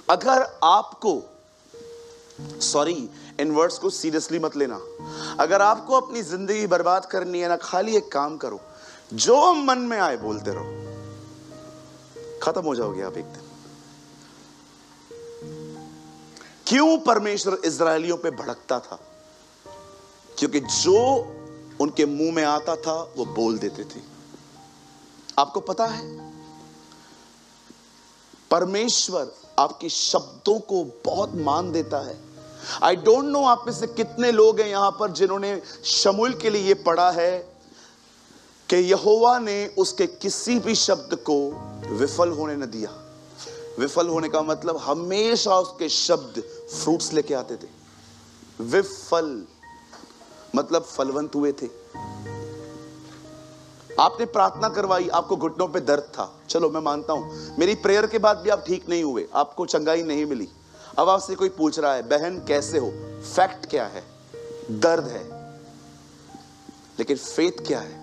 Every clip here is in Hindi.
अगर आपको, सॉरी इन वर्ड्स को सीरियसली मत लेना, अगर आपको अपनी जिंदगी बर्बाद करनी है ना, खाली एक काम करो, जो मन में आए बोलते रहो, खत्म हो जाओगे आप एक दिन। क्यों परमेश्वर इजरायलियों पे भड़कता था? क्योंकि जो उनके मुंह में आता था वो बोल देते थे। आपको पता है, परमेश्वर आपके शब्दों को बहुत मान देता है। आई डोंट नो आप में से कितने लोग हैं यहां पर जिन्होंने शमूएल के लिए यह पढ़ा है कि यहोवा ने उसके किसी भी शब्द को विफल होने न दिया। विफल होने का मतलब हमेशा उसके शब्द फ्रूट्स लेके आते थे। विफल मतलब फलवंत हुए थे। आपने प्रार्थना करवाई, आपको घुटनों पे दर्द था, चलो मैं मानता हूं, मेरी प्रेयर के बाद भी आप ठीक नहीं हुए, आपको चंगाई नहीं मिली। अब आपसे कोई पूछ रहा है, बहन कैसे हो? फैक्ट क्या है? दर्द है। लेकिन फेथ क्या है?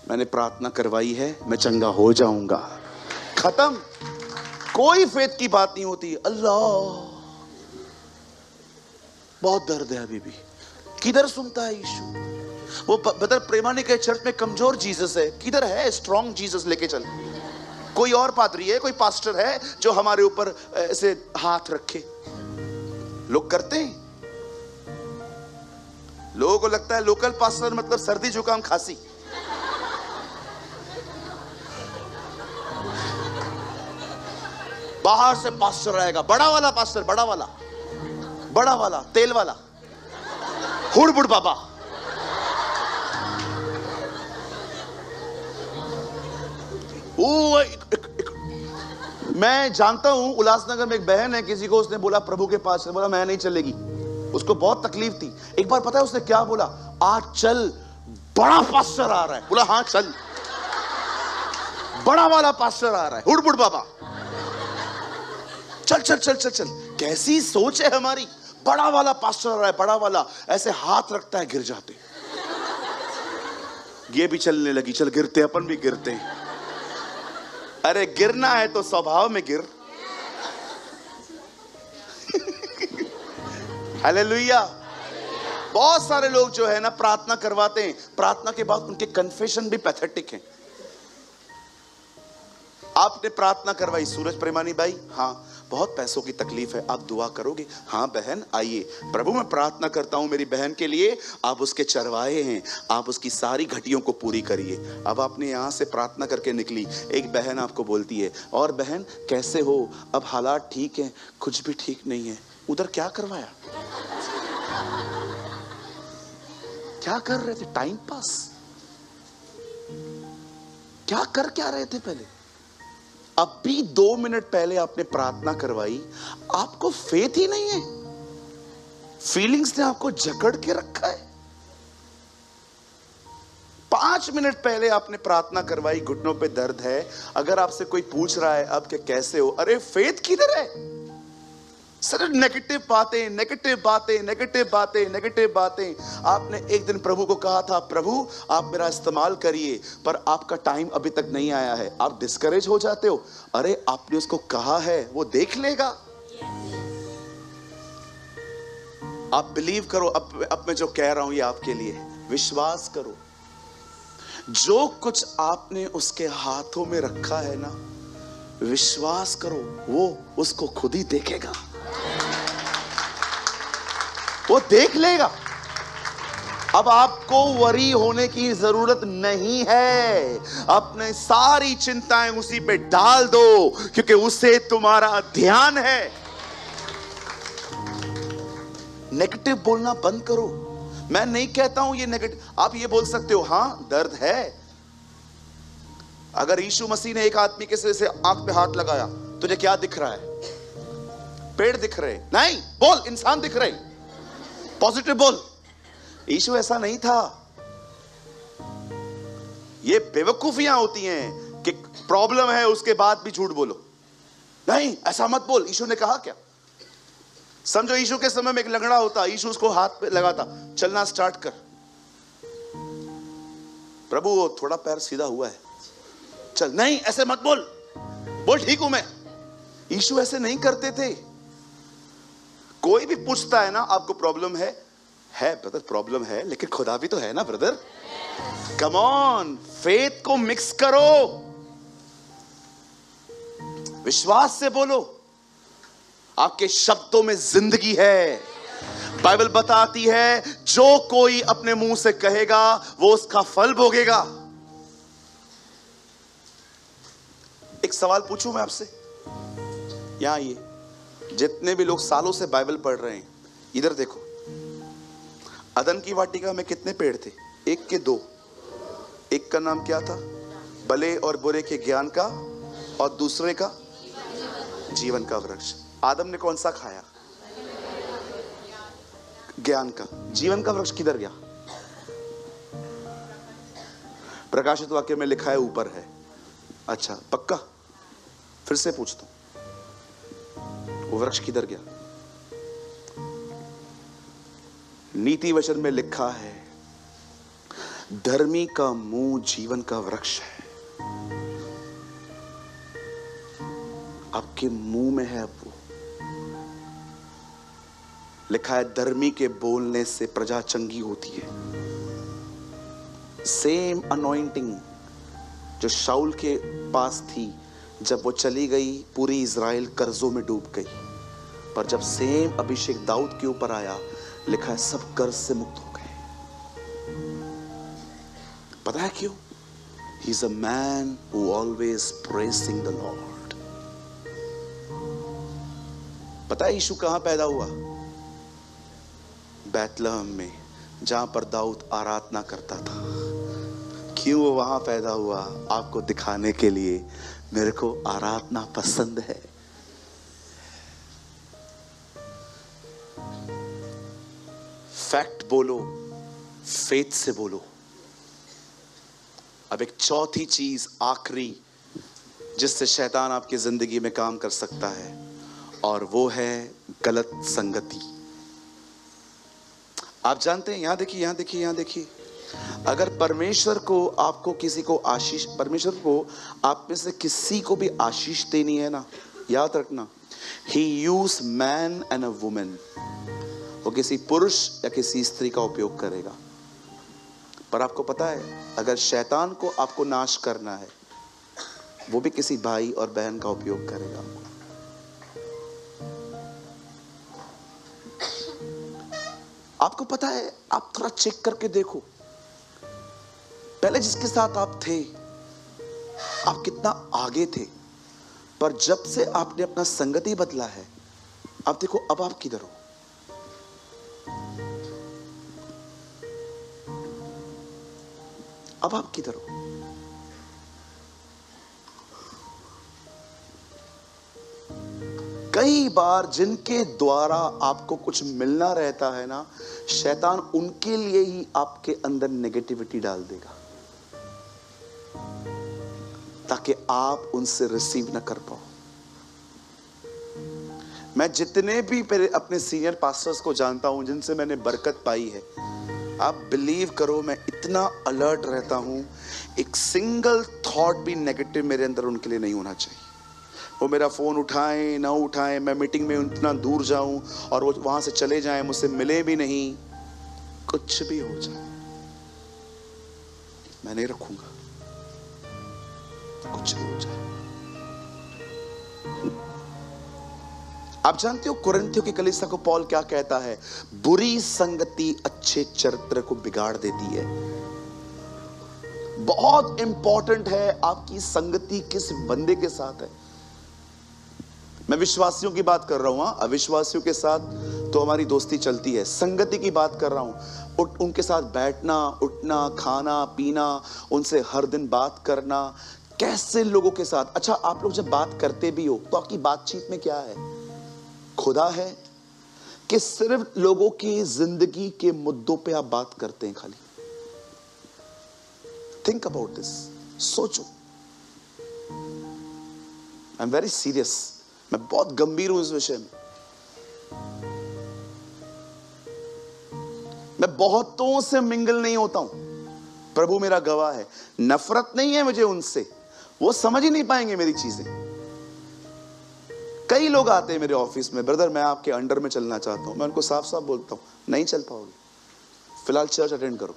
मैंने प्रार्थना करवाई है, मैं चंगा हो जाऊंगा, खत्म। कोई फेथ की बात नहीं होती। अल्लाह बहुत दर्द है अभी भी, किधर सुनता है यीशु? वो बदर प्रेमानी के चर्च में कमजोर जीसस है, किधर है स्ट्रॉन्ग जीसस? लेके चल। कोई और पादरी है, कोई पास्टर है जो हमारे ऊपर ऐसे हाथ रखे? लोग करते हैं। लोगों को लगता है लोकल पास्टर मतलब सर्दी जुकाम खांसी। बाहर से पास्टर आएगा, बड़ा वाला पास्टर, बड़ा वाला तेल वाला हुड़बुड़ बाबा। मैं जानता हूं उल्लासनगर में एक बहन है, किसी को उसने बोला प्रभु के पास, बोला मैं नहीं चलेगी। उसको बहुत तकलीफ थी। एक बार पता है उसने क्या बोला? आज चल, बड़ा पास्टर आ रहा है। बोला हाँ चल, बड़ा वाला पास्टर आ रहा है, हुड़बुड़ बाबा। चल चल चल चल चल। कैसी सोच है हमारी? बड़ा वाला पास्टर आ रहा है, बड़ा वाला, ऐसे हाथ रखता है, गिर जाते। ये भी चलने लगी, चल गिरते, अपन भी गिरते हैं। अरे गिरना है तो स्वभाव में गिर। हालेलुया। बहुत सारे लोग जो है ना प्रार्थना करवाते हैं, प्रार्थना के बाद उनके कन्फेशन भी पैथेटिक हैं। आपने प्रार्थना करवाई, सूरज प्रेमानी भाई, हाँ बहुत पैसों की तकलीफ है, आप दुआ करोगे? हाँ बहन आइए, प्रभु मैं प्रार्थना करता हूं मेरी बहन के लिए, आप उसके चरवाहे हैं, आप उसकी सारी घटियों को पूरी करिए। अब आपने यहां से प्रार्थना करके निकली, एक बहन आपको बोलती है, और बहन कैसे हो? अब हालात ठीक हैं? कुछ भी ठीक नहीं है। उधर क्या करवाया? क्या कर रहे थे? Time pass. क्या कर क्या रहे थे पहले? अभी 2 मिनट पहले आपने प्रार्थना करवाई, आपको फेथ ही नहीं है। फीलिंग्स ने आपको जकड़ के रखा है। 5 मिनट पहले आपने प्रार्थना करवाई, घुटनों पे दर्द है। अगर आपसे कोई पूछ रहा है अब कि कैसे हो, अरे फेथ किधर है? सिर्फ नेगेटिव बातें, नेगेटिव बातें, नेगेटिव बातें, नेगेटिव बातें। आपने एक दिन प्रभु को कहा था, प्रभु आप मेरा इस्तेमाल करिए, पर आपका टाइम अभी तक नहीं आया है। आप डिस्करेज हो जाते हो। अरे आपने उसको कहा है, वो देख लेगा। आप बिलीव करो। अब मैं जो कह रहा हूं ये आपके लिए, विश्वास करो। जो कुछ आपने उसके हाथों में रखा है ना, विश्वास करो वो उसको खुद ही देखेगा, वो देख लेगा। अब आपको वरी होने की जरूरत नहीं है। अपने सारी चिंताएं उसी पे डाल दो, क्योंकि उसे तुम्हारा ध्यान है। नेगेटिव बोलना बंद करो। मैं नहीं कहता हूं ये नेगेटिव। आप ये बोल सकते हो, हां दर्द है। अगर यीशु मसीह ने एक आदमी के सिर से आंख पे हाथ लगाया, तुझे क्या दिख रहा है? पेड़ दिख रहे? नहीं, बोल इंसान दिख रहे। पॉजिटिव बोल। यीशु ऐसा नहीं था। ये बेवकूफियां होती हैं कि प्रॉब्लम है उसके बाद भी झूठ बोलो। नहीं ऐसा मत बोल। यीशु ने कहा क्या? समझो यीशु के समय में एक लंगड़ा होता, यीशु उसको हाथ पे लगाता, चलना स्टार्ट कर। प्रभु वो थोड़ा पैर सीधा हुआ है, चल। नहीं ऐसे मत बोल। बोल ठीक हूं मैं। यीशु ऐसे नहीं करते थे। कोई भी पूछता है ना आपको प्रॉब्लम है ब्रदर, प्रॉब्लम है, लेकिन खुदा भी तो है ना ब्रदर। कम ऑन, फेथ को मिक्स करो, विश्वास से बोलो। आपके शब्दों में जिंदगी है। बाइबल बताती है जो कोई अपने मुंह से कहेगा वो उसका फल भोगेगा। एक सवाल पूछूं मैं आपसे, यहां आइए, जितने भी लोग सालों से बाइबल पढ़ रहे हैं, इधर देखो। अदन की वाटिका में कितने पेड़ थे? एक के दो। एक का नाम क्या था? भले और बुरे के ज्ञान का, और दूसरे का जीवन का वृक्ष। आदम ने कौन सा खाया? ज्ञान का। जीवन का वृक्ष किधर गया? प्रकाशित वाक्य में लिखा है ऊपर है। अच्छा पक्का? फिर से पूछता हूं, वो वृक्ष किधर गया? नीति वचन में लिखा है धर्मी का मुंह जीवन का वृक्ष है। आपके मुंह में है अब वो। लिखा है धर्मी के बोलने से प्रजा चंगी होती है। सेम अनॉइंटिंग जो शाऊल के पास थी, जब वो चली गई पूरी इज़राइल कर्जों में डूब गई। पर जब सेम अभिषेक दाऊद के ऊपर आया, लिखा है सब कर्ज से मुक्त हो गए। पता है क्यों? He is a man who always praising the Lord. पता है यीशु कहां पैदा हुआ? बैतलहम में, जहां पर दाऊद आराधना करता था। क्यों वो वहां पैदा हुआ? आपको दिखाने के लिए मेरे को आराधना पसंद है। फैक्ट बोलो, फेथ से बोलो। अब एक चौथी चीज, आखिरी, जिससे शैतान आपकी जिंदगी में काम कर सकता है, और वो है गलत संगति। आप जानते हैं, यहां देखिए, यहां देखिए, यहां देखिए, अगर परमेश्वर को आपको किसी को आशीष, परमेश्वर को आप में से किसी को भी आशीष देनी है ना, याद रखना, he use man and a women. वो किसी पुरुष या किसी स्त्री का उपयोग करेगा। पर आपको पता है, अगर शैतान को आपको नाश करना है, वो भी किसी भाई और बहन का उपयोग करेगा। आपको पता है, आप थोड़ा चेक करके देखो, पहले जिसके साथ आप थे, आप कितना आगे थे, पर जब से आपने अपना संगति बदला है, आप देखो अब आप किधर हो। अब आप किधर हो? कई बार जिनके द्वारा आपको कुछ मिलना रहता है ना, शैतान उनके लिए ही आपके अंदर नेगेटिविटी डाल देगा, ताकि आप उनसे रिसीव ना कर पाओ। मैं जितने भी अपने सीनियर पास्टर्स को जानता हूं, जिनसे मैंने बरकत पाई है, आप बिलीव करो, मैं इतना अलर्ट रहता हूं, एक सिंगल थॉट भी नेगेटिव मेरे अंदर उनके लिए नहीं होना चाहिए। वो मेरा फोन उठाएं ना उठाएं, मैं मीटिंग में इतना दूर जाऊं और वो वहां से चले जाएं, मुझसे मिले भी नहीं, कुछ भी हो जाए, मैं नहीं रखूंगा। कुछ भी हो जाए। आप जानते हो कुरिन्थियों की कलीसिया को पौल क्या कहता है? बुरी संगति अच्छे चरित्र को बिगाड़ देती है। बहुत इंपॉर्टेंट है आपकी संगति किस बंदे के साथ है। मैं विश्वासियों की बात कर रहा हूं, अविश्वासियों के साथ तो हमारी दोस्ती चलती है। संगति की बात कर रहा हूं, उनके साथ बैठना, उठना, खाना पीना, उनसे हर दिन बात करना, कैसे लोगों के साथ। अच्छा, आप लोग जब बात करते भी हो तो आपकी बातचीत में क्या है? खुदा है कि सिर्फ लोगों की जिंदगी के मुद्दों पे आप बात करते हैं खाली? थिंक अबाउट दिस, सोचो। आई एम वेरी सीरियस, मैं बहुत गंभीर हूं इस विषय में। मैं बहुतों से मिंगल नहीं होता हूं, प्रभु मेरा गवाह है। नफरत नहीं है मुझे उनसे, वो समझ ही नहीं पाएंगे मेरी चीजें, कई लोग आते हैं मेरे ऑफिस में, ब्रदर मैं आपके अंडर में चलना चाहता हूं। मैं उनको साफ साफ बोलता हूं, नहीं चल पाओगे, फिलहाल चर्च अटेंड करो।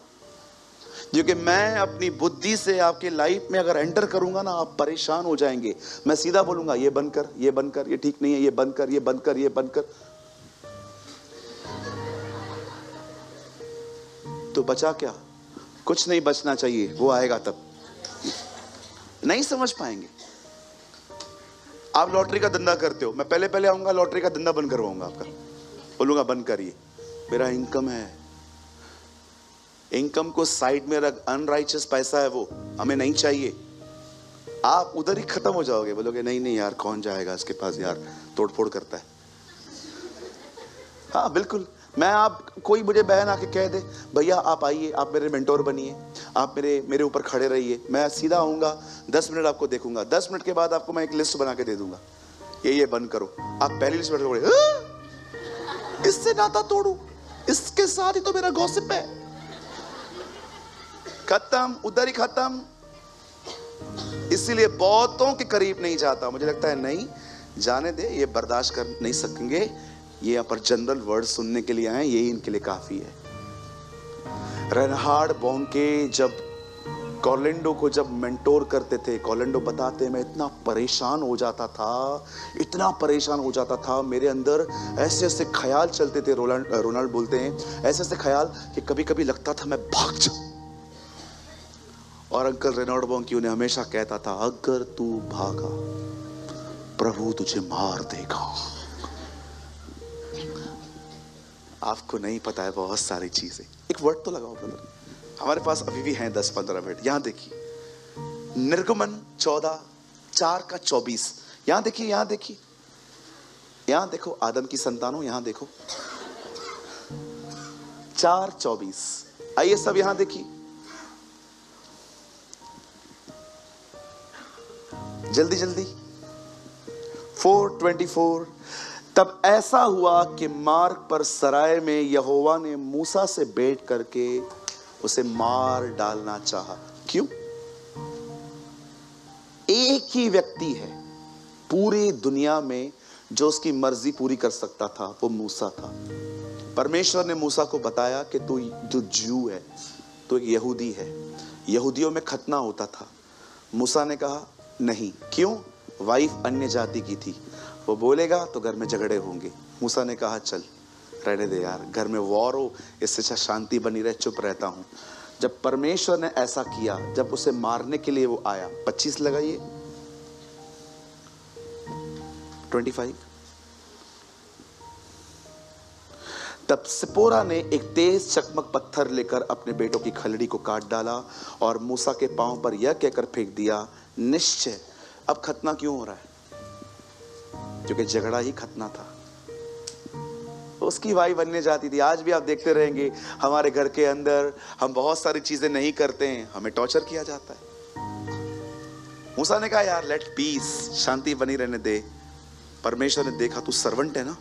क्योंकि मैं अपनी बुद्धि से आपके लाइफ में अगर एंटर करूंगा ना, आप परेशान हो जाएंगे। मैं सीधा बोलूंगा ये बंद कर, ये बंद कर, ये ठीक नहीं है, ये बंद कर, ये बंद कर, ये बंद कर, तो बचा क्या? कुछ नहीं बचना चाहिए, वो आएगा तब। नहीं समझ पाएंगे। आप लॉटरी का धंधा करते हो, मैं पहले पहले आऊंगा, लॉटरी का धंधा बंद करवाऊंगा आपका, बोलूंगा बंद करिए, मेरा इनकम है, इनकम को साइड में रख, अनराइचियस पैसा है वो, हमें नहीं चाहिए। आप उधर ही खत्म हो जाओगे, बोलोगे नहीं नहीं यार कौन जाएगा इसके पास, यार तोड़फोड़ करता है। हाँ बिल्कुल। मैं आप कोई मुझे बहन आके कह दे भैया आप आइए, आप मेरे मेंटोर बनिए, आप मेरे ऊपर खड़े रहिए, मैं सीधा आऊंगा, 10 मिनट आपको देखूंगा, 10 मिनट के बाद आपको मैं एक लिस्ट बना के दे दूंगा, ये बंद करो। आप पहली लिस्ट में बोले इससे नाता तोड़ू, इसके साथ ही तो मेरा गॉसिप है, खत्म, उधर ही खत्म। इसीलिए बहुतों के करीब नहीं जाता, मुझे लगता है नहीं जाने दे, ये बर्दाश्त कर नहीं सकेंगे, ये यहाँ पर जनरल वर्ड सुनने के लिए आए, यही इनके लिए काफी है। रेनहार्ड बोंके जब कॉर्लेंडो को जब मेंटोर करते थे, कॉर्लेंडो बताते मैं इतना परेशान हो जाता था, इतना परेशान हो जाता था, मेरे अंदर ऐसे ऐसे ख्याल चलते थे, रोनाल्ड बोलते हैं ऐसे ऐसे ख्याल कि कभी कभी लगता था मैं भाग जाऊं। और अंकल रेनॉल्ड बोंके उन्हें हमेशा कहता था अगर तू भागा प्रभु तुझे मार देगा। आपको नहीं पता है बहुत सारी चीजें। एक वर्ड तो लगाओ ब्रदर, हमारे पास अभी भी हैं 10-15 मिनट। यहां देखिए निर्गमन 14:4-24, यहां देखिए, यहां देखिए, यहां देखो आदम की संतानों, यहां देखो 4:24। आइए सब यहां देखिए, जल्दी जल्दी। 4:24। तब ऐसा हुआ कि मार्ग पर सराय में यहोवा ने मूसा से भेंट करके उसे मार डालना चाहा। क्यों? एक ही व्यक्ति है पूरी दुनिया में जो उसकी मर्जी पूरी कर सकता था, वो मूसा था। परमेश्वर ने मूसा को बताया कि तू ज्यू है, तू एक यहूदी है, यहूदियों में खतना होता था। मूसा ने कहा नहीं। क्यों? वाइफ अन्य जाति की थी, वो बोलेगा तो घर में झगड़े होंगे। मूसा ने कहा चल रहने दे यार, घर में वॉर हो इससे अच्छा शांति बनी रहे, चुप रहता हूं। जब परमेश्वर ने ऐसा किया, जब उसे मारने के लिए वो आया, 25 लगाइए, 25। तब सिपोरा ने एक तेज चकमक पत्थर लेकर अपने बेटों की खलड़ी को काट डाला और मूसा के पांव पर यह कहकर फेंक दिया निश्चय। अब खतना क्यों हो रहा है? क्योंकि झगड़ा ही खतना था। उसकी वाइफ अन्य जाति थी। आज भी आप देखते रहेंगे हमारे घर के अंदर हम बहुत सारी चीजें नहीं करते हैं, हमें टॉर्चर किया जाता है। मूसा ने कहा यार लेट पीस, शांति बनी रहने दे। परमेश्वर ने देखा तू सर्वेंट है ना,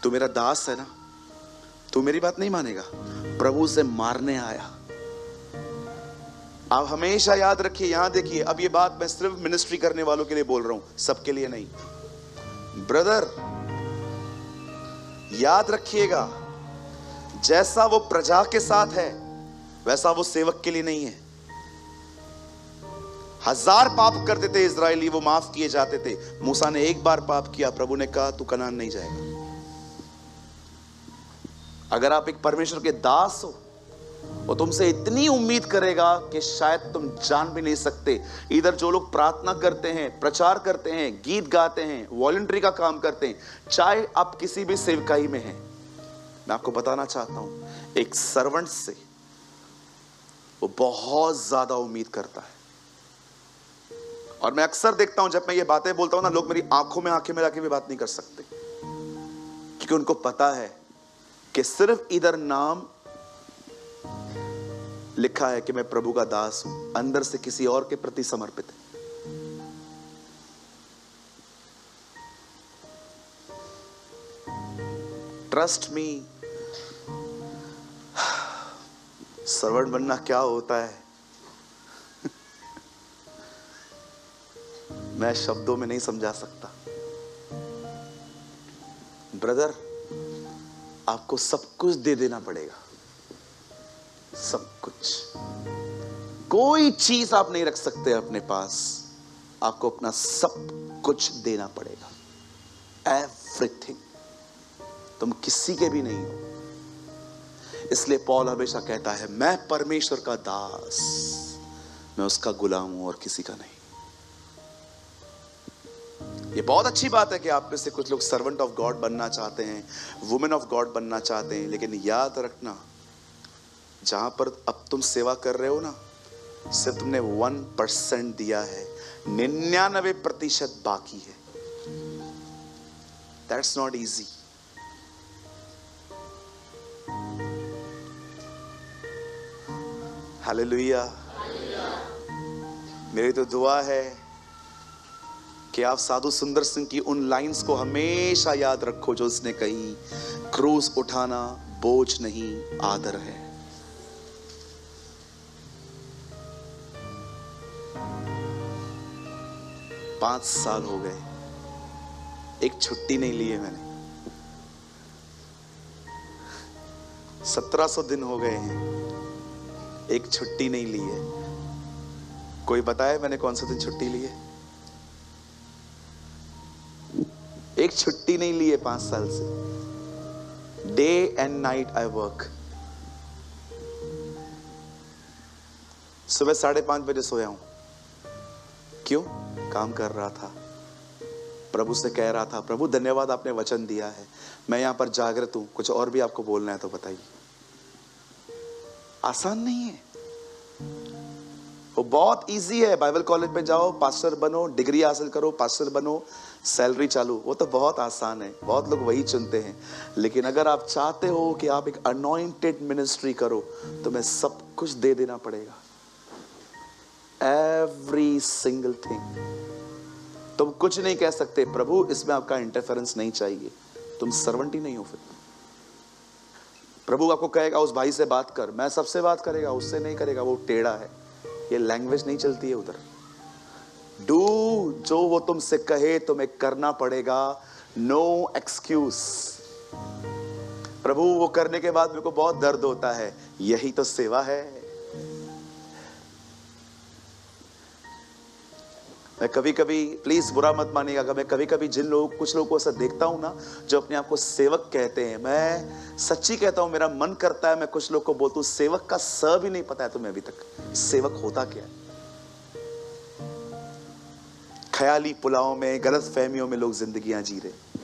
तू मेरा दास है ना, तू मेरी बात नहीं मानेगा, प्रभु से मारने आया। आप हमेशा याद रखिए, यहां देखिए, अब ये बात मैं सिर्फ मिनिस्ट्री करने वालों के लिए बोल रहा हूं, सबके लिए नहीं। ब्रदर याद रखिएगा, जैसा वो प्रजा के साथ है वैसा वो सेवक के लिए नहीं है। 1000 पाप करते थे इजरायली, वो माफ किए जाते थे। मूसा ने एक बार पाप किया, प्रभु ने कहा तू कनान नहीं जाएगा। अगर आप एक परमेश्वर के दास हो, वो तुमसे इतनी उम्मीद करेगा कि शायद तुम जान भी नहीं सकते। इधर जो लोग प्रार्थना करते हैं, प्रचार करते हैं, गीत गाते हैं, वॉलंटरी का काम करते हैं, चाहे आप किसी भी सेवकाई में हैं, मैं आपको बताना चाहता हूं एक सर्वेंट से वो बहुत ज्यादा उम्मीद करता है। और मैं अक्सर देखता हूं जब मैं ये बातें बोलता हूं ना, लोग मेरी आंखों में आंखें मिला के भी बात नहीं कर सकते, क्योंकि उनको पता है कि सिर्फ इधर नाम लिखा है कि मैं प्रभु का दास हूं, अंदर से किसी और के प्रति समर्पित है। ट्रस्ट मी, सर्वेंट बनना क्या होता है मैं शब्दों में नहीं समझा सकता। ब्रदर, आपको सब कुछ दे देना पड़ेगा, सब कुछ। कोई चीज आप नहीं रख सकते अपने पास, आपको अपना सब कुछ देना पड़ेगा, एवरीथिंग। तुम किसी के भी नहीं हो। इसलिए पौल हमेशा कहता है, मैं परमेश्वर का दास, मैं उसका गुलाम हूं और किसी का नहीं। ये बहुत अच्छी बात है कि आप में से कुछ लोग सर्वेंट ऑफ गॉड बनना चाहते हैं, वुमेन ऑफ गॉड बनना चाहते हैं, लेकिन याद रखना, जहां पर अब तुम सेवा कर रहे हो ना, सिर्फ तुमने 1% दिया है, 99% बाकी है। That's not easy. हालेलुया। मेरी तो दुआ है कि आप साधु सुंदर सिंह की उन लाइंस को हमेशा याद रखो जो उसने कही, क्रूस उठाना बोझ नहीं, आदर है। पांच साल हो गए, एक छुट्टी नहीं ली है मैंने। 1700 दिन हो गए हैं, एक छुट्टी नहीं ली है। कोई बताए मैंने कौन सा दिन छुट्टी ली है? एक छुट्टी नहीं ली है 5 साल से। Day and night I work. सुबह 5:30 बजे सोया हूं। क्यों? काम कर रहा था, प्रभु से कह रहा था, प्रभु धन्यवाद आपने वचन दिया है, मैं यहां पर जागृत हूं, कुछ और भी आपको बोलना है तो बताइए। आसान नहीं है वो, बहुत इजी है। बाइबल कॉलेज पे जाओ, पास्टर बनो, डिग्री हासिल करो, पास्टर बनो, सैलरी चालू, वो तो बहुत आसान है, बहुत लोग वही चुनते हैं। लेकिन अगर आप चाहते हो कि आप एक अनॉइंटेड मिनिस्ट्री करो, तो मैं सब कुछ दे देना पड़ेगा, एवरी सिंगल थिंग। तुम कुछ नहीं कह सकते, प्रभु इसमें आपका इंटरफेरेंस नहीं चाहिए, तुम सर्वेंट ही नहीं हो। फिर प्रभु आपको कहेगा उस भाई से बात कर, मैं सबसे बात करेगा, उससे नहीं करेगा, वो टेढ़ा है, ये लैंग्वेज नहीं चलती है उधर। डू जो वो तुमसे कहे तुम्हें करना पड़ेगा, नो एक्सक्यूज। प्रभु वो करने के बाद मेरे को बहुत दर्द होता है, यही तो सेवा है। मैं कभी कभी, प्लीज बुरा मत मानिएगा, मैं कभी कभी जिन लोग, कुछ लोगों को ऐसा देखता हूं ना जो अपने आप को सेवक कहते हैं, मैं सच्ची कहता हूं, मेरा मन करता है मैं कुछ लोग को बोलता हूं, सेवक का स भी नहीं पता है तुम्हें अभी तक, सेवक होता क्या है। ख्याली पुलाव में, गलत फहमियों में लोग जिंदगियां जी रहे।